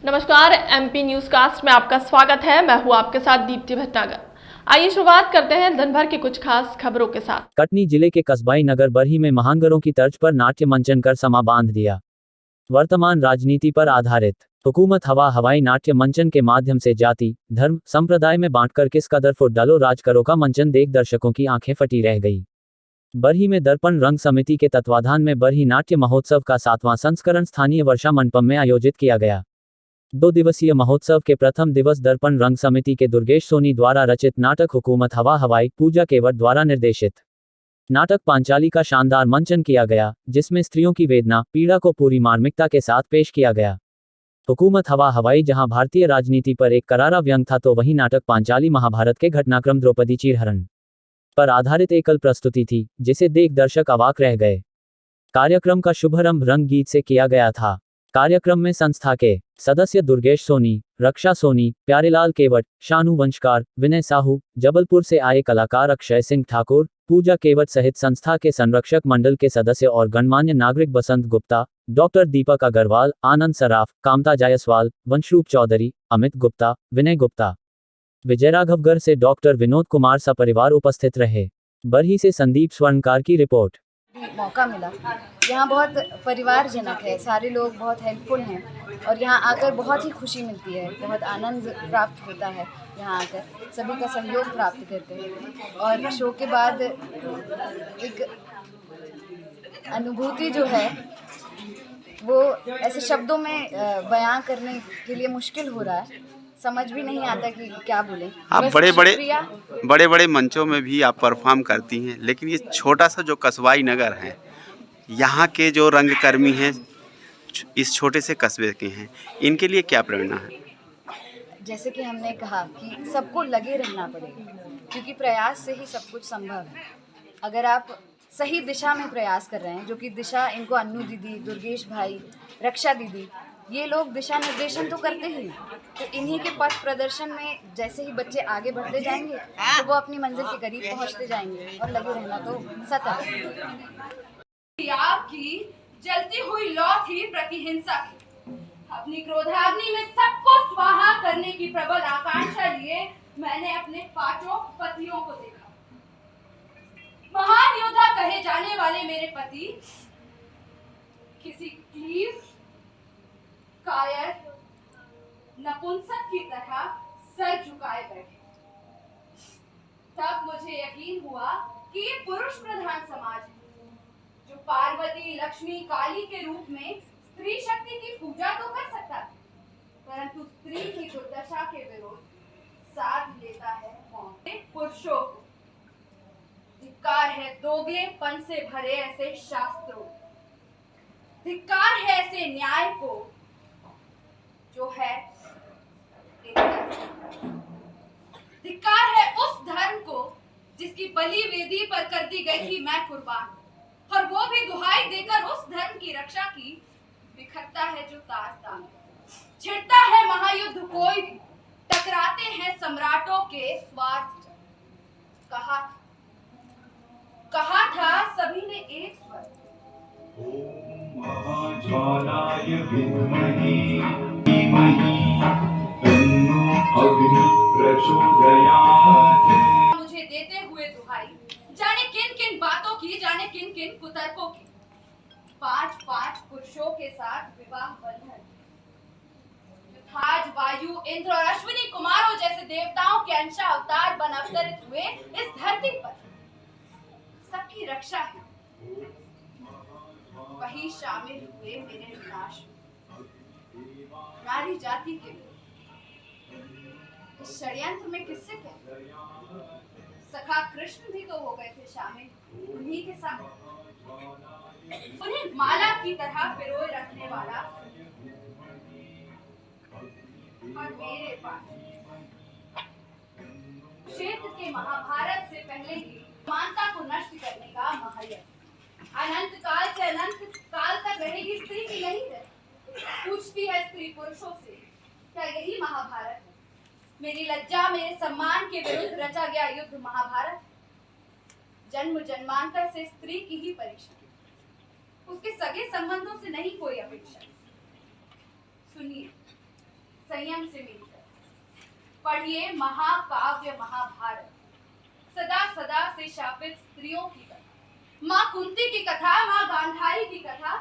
नमस्कार, MP news cast में आपका स्वागत है। मैं हूं आपके साथ दीप्ति भटनागर। आइए शुरुआत करते हैं दिन भर की कुछ खास खबरों के साथ। कटनी जिले के कस्बाई नगर बरही में महांगरों की तर्ज पर नाट्य मंचन कर समा बांध दिया। वर्तमान राजनीति पर आधारित हुकूमत हवाई नाट्य मंचन के माध्यम से जाति, धर्म, संप्रदाय में बांटकर किस कदर फुट डालो राज करो का मंचन देख दर्शकों की आंखें फटी रह गई। बरही में दर्पण रंग समिति के तत्वाधान में बरही नाट्य महोत्सव का 7वां संस्करण स्थानीय वर्षा मंडपम में आयोजित किया गया। 2 दिवसीय महोत्सव के प्रथम दिवस दर्पण रंग समिति के दुर्गेश सोनी द्वारा रचित नाटक हुकूमत हवाई पूजा केवट द्वारा निर्देशित नाटक पांचाली का शानदार मंचन किया गया, जिसमें स्त्रियों की वेदना, पीड़ा को पूरी मार्मिकता के साथ पेश किया गया। हुकूमत हवाई जहां भारतीय राजनीति पर एक करारा व्यंग था, तो वहीं नाटक पांचाली महाभारत के घटनाक्रम द्रौपदी चीरहरण पर आधारित एकल प्रस्तुति थी, जिसे देख दर्शक अवाक रह गए। कार्यक्रम का शुभारंभ रंग गीत से किया गया था। कार्यक्रम में संस्था के सदस्य दुर्गेश सोनी, रक्षा सोनी, प्यारेलाल केवट, शानू वंशकार, विनय साहू, जबलपुर से आए कलाकार अक्षय सिंह ठाकुर, पूजा केवट सहित संस्था के संरक्षक मंडल के सदस्य और गणमान्य नागरिक बसंत गुप्ता, डॉक्टर दीपक अग्रवाल, आनंद सराफ, कामता जायसवाल, वंशरूप चौधरी, अमित गुप्ता, विनय गुप्ता, विजयराघवगढ़ से डॉक्टर विनोद कुमार सपरिवार उपस्थित रहे। बरही से संदीप स्वर्णकार की रिपोर्ट। मौका मिला। यहाँ बहुत परिवारजनक है, सारे लोग बहुत हेल्पफुल हैं और यहाँ आकर बहुत ही खुशी मिलती है, बहुत आनंद प्राप्त होता है। यहाँ आकर सभी का सहयोग प्राप्त करते हैं और शो के बाद एक अनुभूति जो है वो ऐसे शब्दों में बयां करने के लिए मुश्किल हो रहा है, समझ भी नहीं आता कि क्या बोले। आप बड़े बड़े मंचों में भी आप परफॉर्म करती हैं, लेकिन ये छोटा सा जो कस्बाई नगर है, यहाँ के जो रंगकर्मी हैं इस छोटे से कस्बे के हैं, इनके लिए क्या प्रेरणा है? जैसे कि हमने कहा कि सबको लगे रहना पड़ेगा, क्योंकि प्रयास से ही सब कुछ संभव है। अगर आप सही दिशा में प्रयास कर रहे हैं, जो कि दिशा इनको अन्नू दीदी, दुर्गेश भाई, रक्षा दीदी, ये लोग दिशा निर्देशन तो करते ही, तो इन्हीं के पथ प्रदर्शन में जैसे ही बच्चे आगे बढ़ते जाएंगे तो वो अपनी मंजिल के करीब पहुंचते जाएंगे। और लगे रहना तो सतत। आपकी जलती हुई लौ थी प्रतिहिंसा की। अपनी क्रोधाग्नि में सबको स्वाहा करने की प्रबल आकांक्षा लिए मैंने अपने 5 पतियों को देखा। महान योद्धा कहे जाने वाले मेरे पति किसी क्लीव, कायर, नपुंसक की तरह सर झुकाए बैठे। तब मुझे यकीन हुआ कि ये पुरुष प्रधान समाज है, जो पार्वती, लक्ष्मी, काली के रूप में स्त्री शक्ति की पूजा तो कर सकता है, परंतु स्त्री की दुर्दशा के विरोध साथ लेता है पुरुषों को। धिक्कार है दोगलेपन से भरे ऐसे शास्त्रों, धिक्कार है ऐसे न्याय को जो है धिक्कार है उस धर्म को जिसकी बलि वेदी पर कर दी गई थी मैं कुर्बान, और वो भी दुहाई देकर उस धर्म की रक्षा की। बिखरता है जो तार, छिड़ता है महायुद्ध कोई भी, टकराते हैं सम्राटों के स्वार्थ। कहा था सभी ने एक स्वर, महाज्वालाय विद्महे धीमहि तन्नो अग्नि प्रचोदयात्। मुझे देते हुए दुहाई, जाने किन किन बातों की, जाने किन किन कुतर्कों की। 5 पुरुषों के साथ विवाह बंधन, आज वायु, इंद्र और अश्विनी कुमारों जैसे देवताओं के अंश अवतार बन अवतरित हुए इस धरती पर। सबकी रक्षा है, वही शामिल हुए मेरे विनाश में। नारी जाति के इस षड्यंत्र में किससे कहें? सखा कृष्ण भी तो हो गए थे शामिल उन्हीं के साथ। उन्हें माला की तरह पिरोए रखने वाला और मेरे पास क्षेत्र के महाभारत से पहले ही समानता को नष्ट करने का महायज्ञ। अनंत काल से अनंत काल तक रहेगी स्त्री की यही है। पूछती है स्त्री पुरुषों से, क्या यही महाभारत है? मेरी लज्जा, मेरे सम्मान के विरुद्ध रचा गया युद्ध महाभारत। जन्म जन्मांतर से स्त्री की ही परीक्षा, उसके सगे संबंधों से नहीं कोई अपेक्षा। सुनिए, संयम से मिलकर। पढ़िए महाकाव्य महाभारत, सदा सदा से शापित स्त्रियों की कथा, माँ कुंती की कथा, माँ गांधारी की कथा,